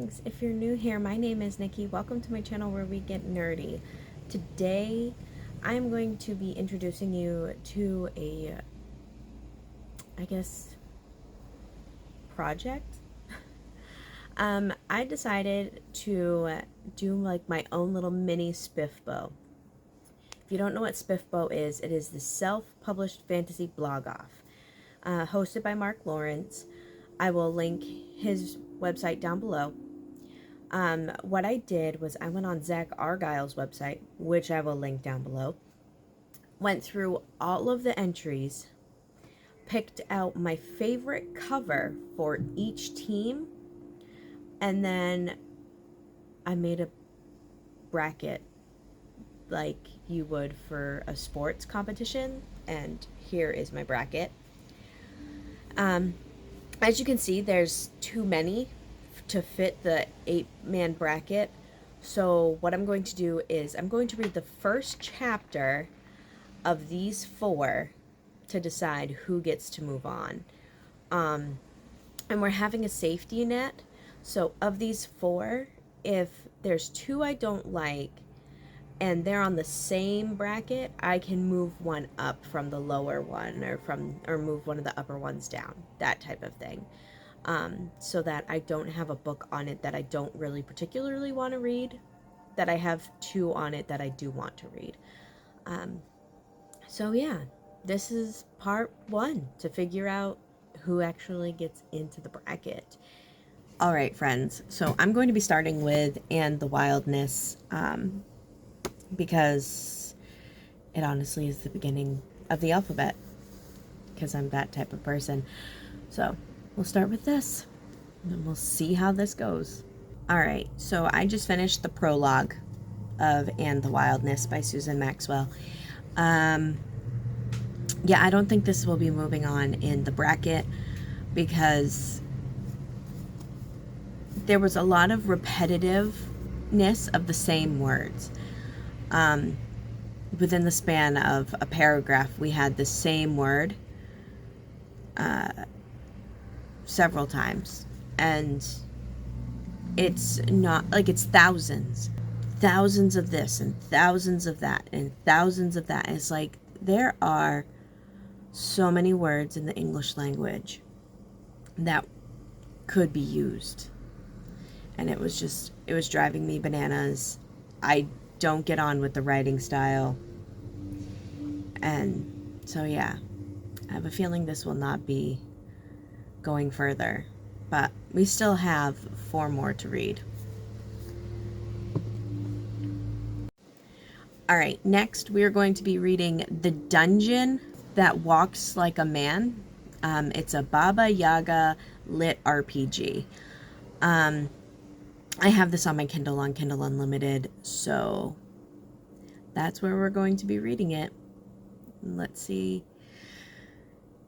Greetings! If you're new here, my name is Nikki. Welcome to my channel where we get nerdy. Today, I'm going to be introducing you to a, I guess, project. I decided to do like my own little mini SPFBO. If you don't know what SPFBO is, it is the self-published fantasy blog-off, hosted by Mark Lawrence. I will link his website down below. What I did was I went on Zach Argyle's website, which I will link down below, went through all of the entries, picked out my favorite cover for each team, and then I made a bracket like you would for a sports competition, and here is my bracket. As you can see, there's too many to fit the 8-man bracket. So what I'm going to do is I'm going to read the first chapter of these 4 to decide who gets to move on. And we're having a safety net. So of these 4, if there's 2 I don't like and they're on the same bracket, I can move one up from the lower one or move one of the upper ones down, that type of thing. So that I don't have a book on it that I don't really particularly want to read, that I have 2 on it that I do want to read. So yeah, this is part 1 to figure out who actually gets into the bracket. Alright friends, so I'm going to be starting with And the Wildness, because it honestly is the beginning of the alphabet, because I'm that type of person. So we'll start with this, and we'll see how this goes. Alright, so I just finished the prologue of And the Wildness by Susan Maxwell. Yeah, I don't think this will be moving on in the bracket, because there was a lot of repetitiveness of the same words. Within the span of a paragraph, we had the same word several times, and it's not like it's thousands of this and thousands of that and thousands of that. It's like there are so many words in the English language that could be used, and it was driving me bananas. I don't get on with the writing style, and so yeah, I have a feeling this will not be going further, but we still have 4 more to read. Alright, next we are going to be reading The Dungeon That Walks Like a Man. It's a Baba Yaga lit RPG. I have this on my Kindle on Kindle Unlimited, so that's where we're going to be reading it. Let's see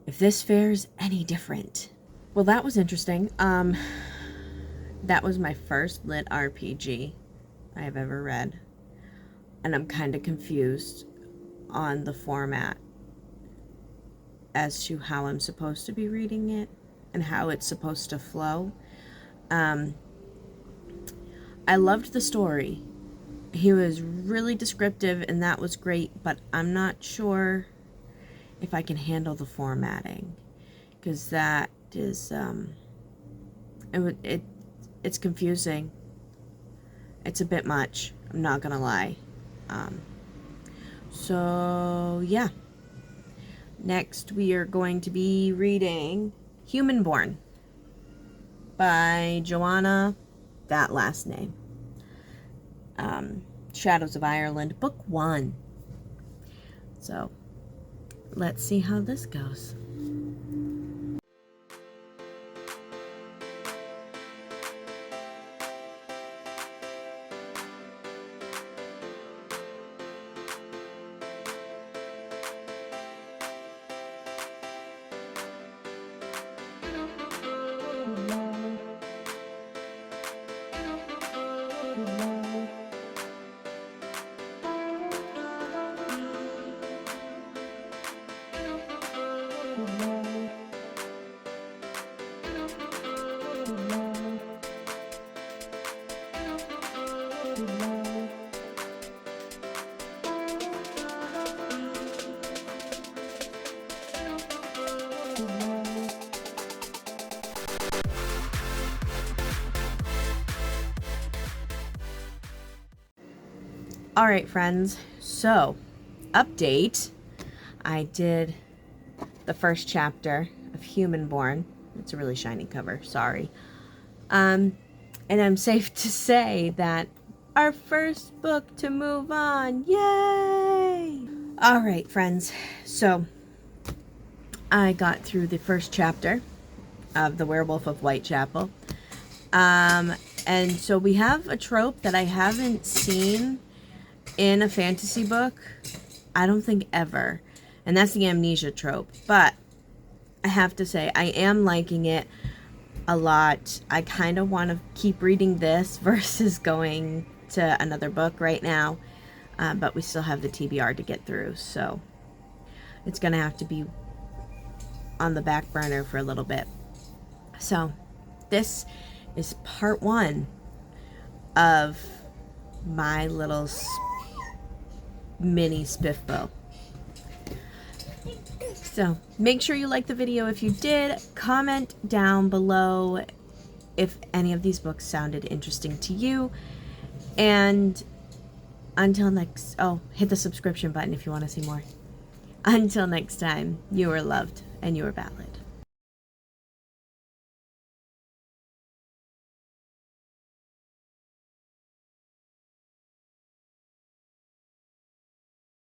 if this fares any different. Well, that was interesting. That was my first lit RPG I have ever read, and I'm kind of confused on the format as to how I'm supposed to be reading it and how it's supposed to flow. I loved the story. He was really descriptive, and that was great, but I'm not sure if I can handle the formatting, because that is it's confusing. It's a bit much, I'm not gonna lie. So yeah, next we are going to be reading Human Born by Joanna, that last name. Shadows of Ireland, book 1. So let's see how this goes. All right, friends, so update. I did the first chapter of Human Born. It's a really shiny cover, sorry. And I'm safe to say that our first book to move on, yay! All right, friends, so I got through the first chapter of The Werewolf of Whitechapel. And so we have a trope that I haven't seen in a fantasy book, I don't think ever, and that's the amnesia trope. But I have to say, I am liking it a lot. I kind of want to keep reading this versus going to another book right now, but we still have the TBR to get through, so it's gonna have to be on the back burner for a little bit. So this is part 1 of my little mini SPFBO. So make sure you like the video if you did. Comment down below if any of these books sounded interesting to you. And until next, hit the subscription button if you want to see more. Until next time, you are loved and you are valid.